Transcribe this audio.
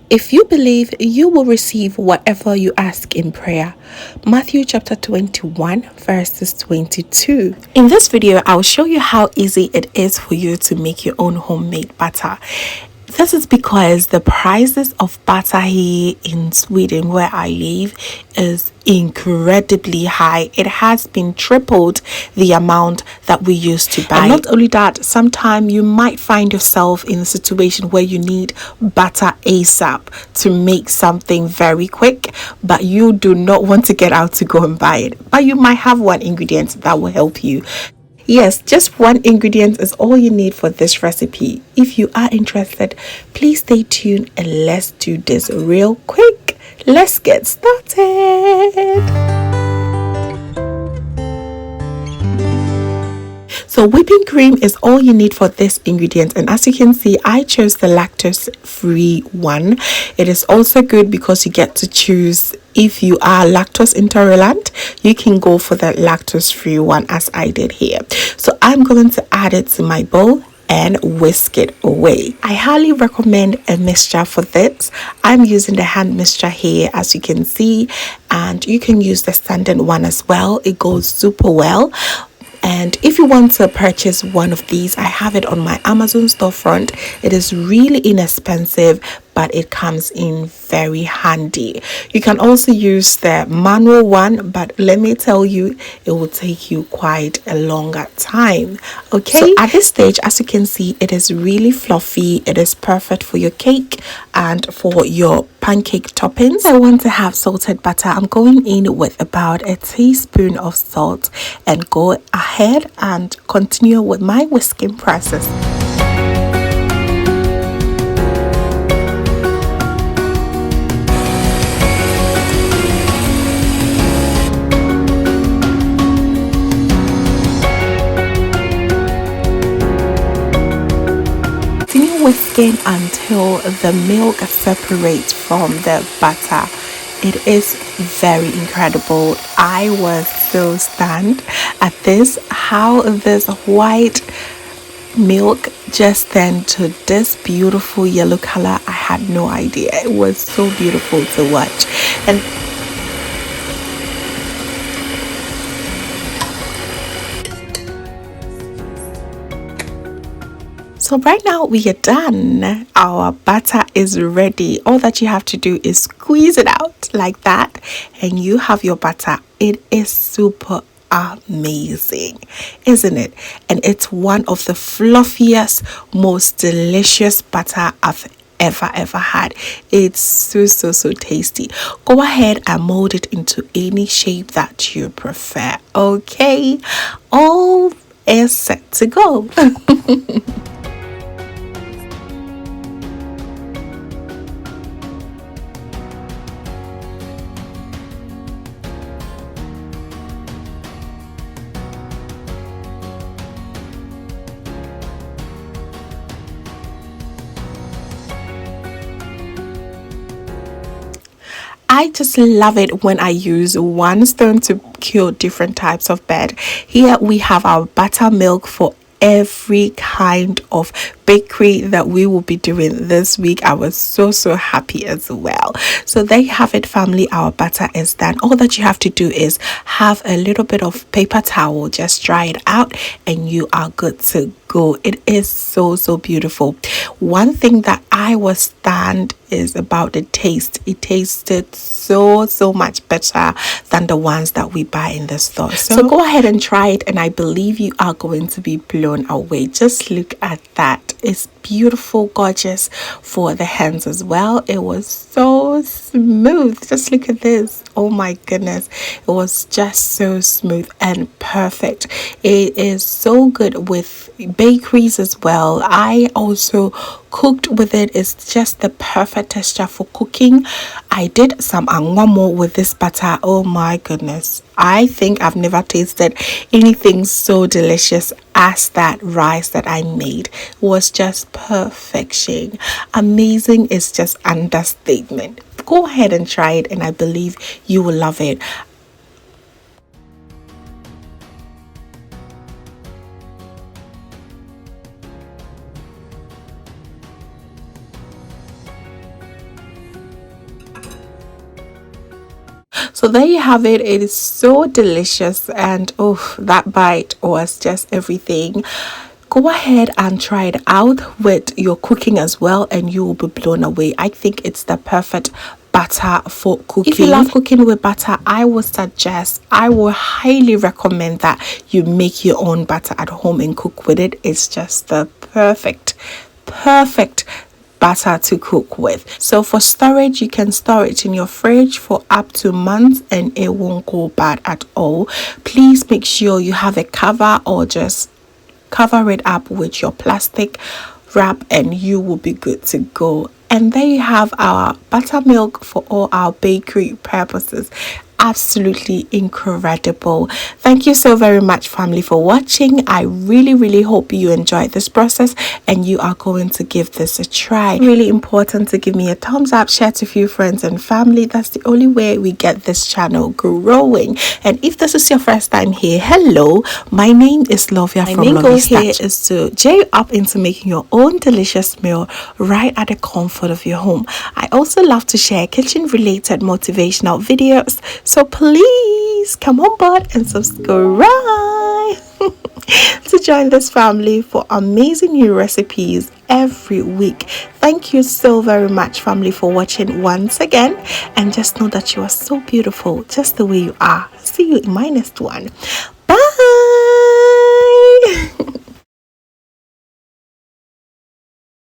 If you believe, you will receive whatever you ask in prayer. Matthew chapter 21 verses 22. In this video, I'll show you how easy it is for you to make your own homemade butter. This is because the prices of butter here in Sweden, where I live, is incredibly high. It has been tripled the amount that we used to buy. And not only that, sometimes you might find yourself in a situation where you need butter ASAP to make something very quick, but you do not want to get out to go and buy it. But you might have one ingredient that will help you. Yes, just one ingredient is all you need for this recipe. If you are interested, please stay tuned and let's do this real quick. Let's get started. So whipping cream is all you need for this ingredient, and as you can see, I chose the lactose free one. It is also good because you get to choose. If you are lactose intolerant, you can go for the lactose free one as I did here. So I'm going to add it to my bowl and whisk it away. I highly recommend a mixture for this. I'm using the hand mixture here, as you can see, and you can use the standard one as well. It goes super well. And if you want to purchase one of these, I have it on my Amazon storefront. It is really inexpensive, but it comes in very handy. You can also use the manual one, but let me tell you, it will take you quite a longer time. Okay, so at this stage, as you can see, it is really fluffy. It is perfect for your cake and for your pancake toppings. I want to have salted butter. I'm going in with about a teaspoon of salt and go ahead and continue with my whisking process. Whisking until the milk separates from the butter. It is very incredible. I was so stunned at this, how this white milk just turned to this beautiful yellow color. I had no idea. It was so beautiful to watch. And so right now we are done. Our butter is ready. All that you have to do is squeeze it out like that and you have your butter. It is super amazing, isn't it? And it's one of the fluffiest, most delicious butter I've ever had. It's so tasty. Go ahead and mold it into any shape that you prefer. Okay, all is set to go. I just love it when I use one stone to cure different types of bread. Here we have our buttermilk for every kind of bakery that we will be doing this week. I was so happy as well. So there you have it, family. Our butter is done. All that you have to do is have a little bit of paper towel, just dry it out and you are good to go. It is so beautiful. One thing that I was stunned is about the taste. It tasted so much better than the ones that we buy in the store. So go ahead and try it, and I believe you are going to be blown away. Just look at that. It's beautiful, gorgeous for the hands as well. It was so smooth. Just look at this. Oh my goodness, it was just so smooth and perfect. It is so good with bakeries as well. I also cooked with it. It's just the perfect texture for cooking. I did some angwamo with this butter. Oh my goodness, I think I've never tasted anything so delicious as that rice that I made. It was just perfection. Amazing is just understatement. Go ahead and try it, and I believe you will love it. So there you have it. It is so delicious, and oh, that bite was just everything. Go ahead and try it out with your cooking as well, and you will be blown away. I think it's the perfect butter for cooking. If you love cooking with butter, I would highly recommend that you make your own butter at home and cook with it. It's just the perfect butter to cook with. So for storage, you can store it in your fridge for up to months and it won't go bad at all. Please make sure you have a cover, or just cover it up with your plastic wrap and you will be good to go. And there you have our buttermilk for all our bakery purposes. Absolutely incredible. Thank you so very much, family, for watching. I really hope you enjoyed this process and you are going to give this a try. Really important to give me a thumbs up, share to a few friends and family. That's the only way we get this channel growing. And if this is your first time here, hello, my name is Lovia from Lovystouch. My main goal here is to cheer you up into making your own delicious meal right at the comfort of your home. I also love to share kitchen related motivational videos, so please come on board and subscribe to join this family for amazing new recipes every week. Thank you so very much, family, for watching once again, and just know that you are so beautiful just the way you are. See you in my next one.